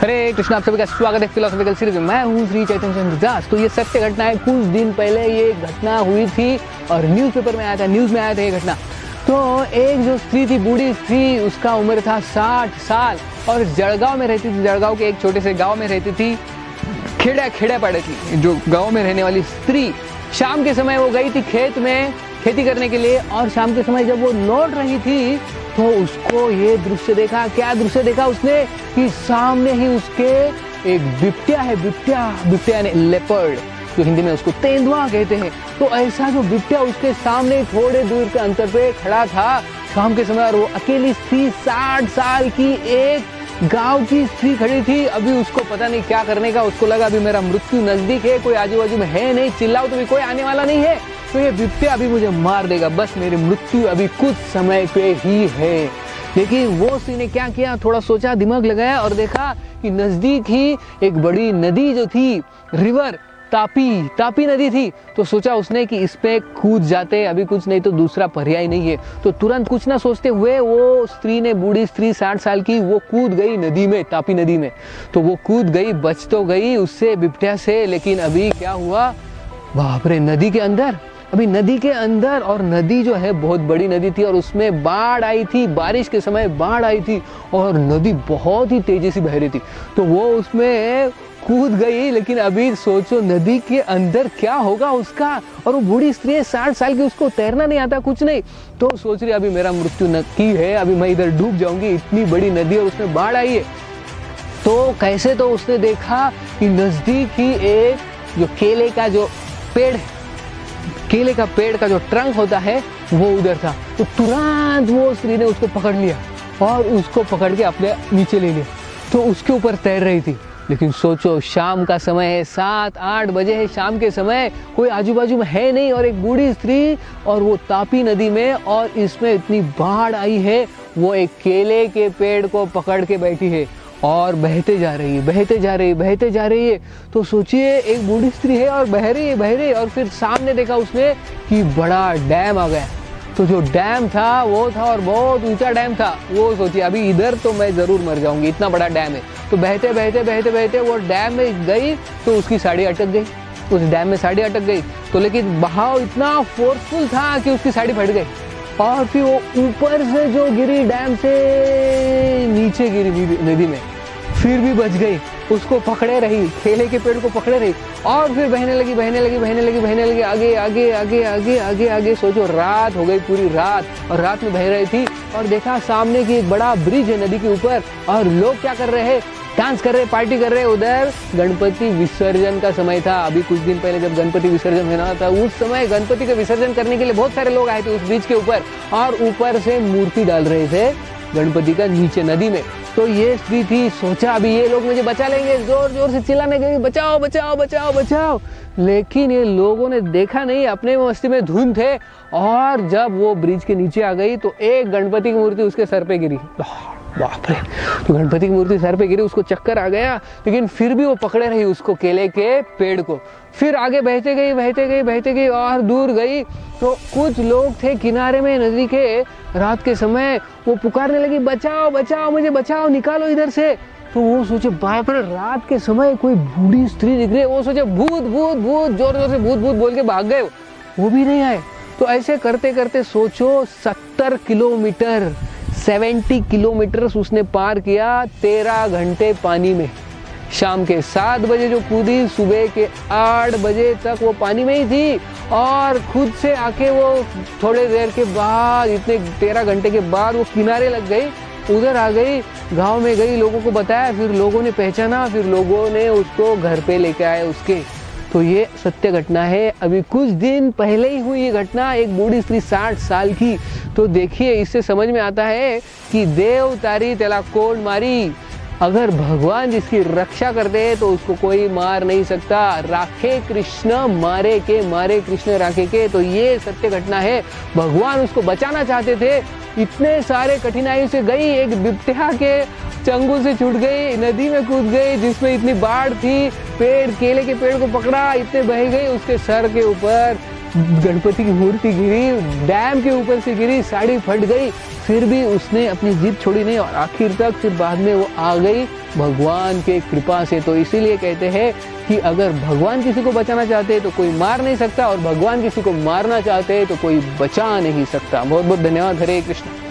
हरे कृष्ण, आप सभी का स्वागत है फिलोसॉफिकल सीरीज में। मैं हूँ श्री चैतन्य चंद्र दास। तो ये सत्य घटना है, कुछ दिन पहले ये घटना हुई थी और न्यूज़पेपर में आया था, न्यूज़ में आया था ये घटना। तो एक जो स्त्री थी, बूढ़ी स्त्री, उसका उम्र था 60 साल और जड़गांव में रहती थी। जड़गांव के एक छोटे से गाँव में रहती थी। खेड़ा पड़े थी जो गाँव में रहने वाली स्त्री। शाम के समय वो गई थी खेत में खेती करने के लिए और शाम के समय जब वो लौट रही थी तो उसको ये दृश्य देखा। क्या दृश्य देखा उसने कि सामने ही उसके एक बिबट्या है, बिबट्या यानी लेपर्ड, जो हिंदी में उसको तेंदुआ कहते हैं। तो ऐसा जो बिबट्या उसके सामने थोड़े दूर के अंतर पे खड़ा था शाम के समय, और वो अकेली स्त्री 60 साल की एक गांव की स्त्री खड़ी थी। अभी उसको पता नहीं क्या करने का, उसको लगा अभी मेरा मृत्यु नजदीक है, कोई आजू बाजू में है नहीं, चिल्लाओ तो भी कोई आने वाला नहीं है, तो ये बिबट्या अभी मुझे मार देगा, बस मेरी मृत्यु अभी कुछ समय पे ही है। लेकिन वो स्त्री ने क्या किया, थोड़ा सोचा, दिमाग लगाया और देखा कि नजदीक ही एक बड़ी नदी जो थी, रिवर तापी नदी थी। तो सोचा उसने कि इस पे कूद जाते, अभी कुछ नहीं तो दूसरा पर्याय नहीं है। तो तुरंत कुछ ना सोचते हुए वो स्त्री ने, बूढ़ी स्त्री 60 साल की, वो कूद गई नदी में, तापी नदी में। तो वो कूद गई, बच तो गई उससे, बिबट्या से। लेकिन अभी क्या हुआ, बाप रे, नदी के अंदर, अभी नदी के अंदर, और नदी जो है बहुत बड़ी नदी थी और उसमें बाढ़ आई थी, बारिश के समय बाढ़ आई थी और नदी बहुत ही तेजी से बह रही थी। तो वो उसमें कूद गई। लेकिन अभी सोचो नदी के अंदर क्या होगा उसका, और वो बूढ़ी स्त्री है 60 साल की, उसको तैरना नहीं आता, कुछ नहीं। तो सोच रही अभी मेरा मृत्यु नक्की है, अभी मैं इधर डूब जाऊंगी, इतनी बड़ी नदी और उसमें बाढ़ आई है। तो कैसे, तो उसने देखा कि नजदीक ही एक जो केले का जो पेड़ है, केले का पेड़ का जो ट्रंक होता है वो उधर था। तो तुरंत वो स्त्री ने उसको पकड़ लिया और उसको पकड़ के अपने नीचे ले लिया। तो उसके ऊपर तैर रही थी। लेकिन सोचो शाम का समय है, 7-8 बजे है शाम के समय, कोई आजू बाजू में है नहीं, और एक बूढ़ी स्त्री और वो तापी नदी में, और इसमें इतनी बाढ़ आई है। वो एक केले के पेड़ को पकड़ के बैठी है और बहते जा रही है। तो सोचिए एक बूढ़ी स्त्री है और बह रही है, और फिर सामने देखा उसने कि बड़ा डैम आ गया। तो जो डैम था वो था, और बहुत ऊंचा डैम था। वो सोचिए अभी इधर तो मैं जरूर मर जाऊंगी, इतना बड़ा डैम है। तो बहते वो डैम में गई तो उसकी साड़ी अटक गई, उस डैम में साड़ी अटक गई। तो लेकिन बहाव इतना फोर्सफुल था कि उसकी साड़ी फट गई, और फिर वो ऊपर से जो गिरी, डैम से नीचे गिरी नदी में, फिर भी बच गई। उसको पकड़े रही, केले के पेड़ को पकड़े रही, और फिर बहने लगी आगे। सोचो रात हो गई, पूरी रात, और रात में बह रही थी। और देखा सामने की एक बड़ा ब्रिज है नदी के ऊपर, और लोग क्या कर रहे हैं, डांस कर रहे, पार्टी कर रहे। उधर गणपति विसर्जन का समय था। अभी कुछ दिन पहले जब गणपति विसर्जन होना था, उस समय गणपति का विसर्जन करने के लिए बहुत सारे लोग आए थे उस ब्रिज के ऊपर, और ऊपर से मूर्ति डाल रहे थे गणपति का नीचे नदी में। तो ये स्त्री थी, सोचा अभी ये लोग मुझे बचा लेंगे, जोर से चिल्लाने लगे, बचाओ। लेकिन ये लोगों ने देखा नहीं, अपने मस्ती में धुन थे। और जब वो ब्रिज के नीचे आ गई तो एक गणपति की मूर्ति उसके सर पे गिरी। बाप रे, तो गणपति की मूर्ति सर पे गिरी, उसको चक्कर आ गया। लेकिन फिर भी वो पकड़े रही उसको, केले के पेड़ को। फिर आगे बहते गई और दूर गई। तो कुछ लोग थे किनारे में नदी के, रात के समय, वो पुकारने लगी, बचाओ, मुझे बचाओ, निकालो इधर से। तो वो सोचे बाप रे, रात के समय कोई बूढ़ी स्त्री दिख रही है। वो सोचे भूत, जोर से भूत बोल के भाग गए, वो भी नहीं आए। तो ऐसे करते सोचो 70 किलोमीटर उसने पार किया 13 घंटे पानी में। शाम के 7 बजे जो कूदी, सुबह के 8 बजे तक वो पानी में ही थी। और खुद से आके वो थोड़े देर के बाद, इतने 13 घंटे के बाद, वो किनारे लग गई, उधर आ गई, गांव में गई, लोगों को बताया, फिर लोगों ने पहचाना, फिर लोगों ने उसको घर पे लेके आए उसके। तो ये सत्य घटना है, अभी कुछ दिन पहले ही हुई ये घटना, एक बूढ़ी स्त्री 60 साल की। तो देखिए इससे समझ में आता है कि देव तारी तेला कोड मारी, अगर भगवान जिसकी रक्षा करते हैं तो उसको कोई मार नहीं सकता। राखे कृष्ण मारे कृष्ण राखे के। तो ये सत्य घटना है, भगवान उसको बचाना चाहते थे, इतने सारे कठिनाइयों से गई, एक बिबट्या के चंगुल से छूट गई, नदी में कूद गई जिसमें इतनी बाढ़ थी, केले के पेड़ को पकड़ा, इतने बह गई, उसके सर के ऊपर गणपति की मूर्ति गिरी, डैम के ऊपर से गिरी, साड़ी फट गई, फिर भी उसने अपनी जिद छोड़ी नहीं और आखिर तक, फिर बाद में वो आ गई भगवान के कृपा से। तो इसीलिए कहते हैं कि अगर भगवान किसी को बचाना चाहते हैं तो कोई मार नहीं सकता, और भगवान किसी को मारना चाहते हैं तो कोई बचा नहीं सकता। बहुत बहुत धन्यवाद। हरे कृष्ण।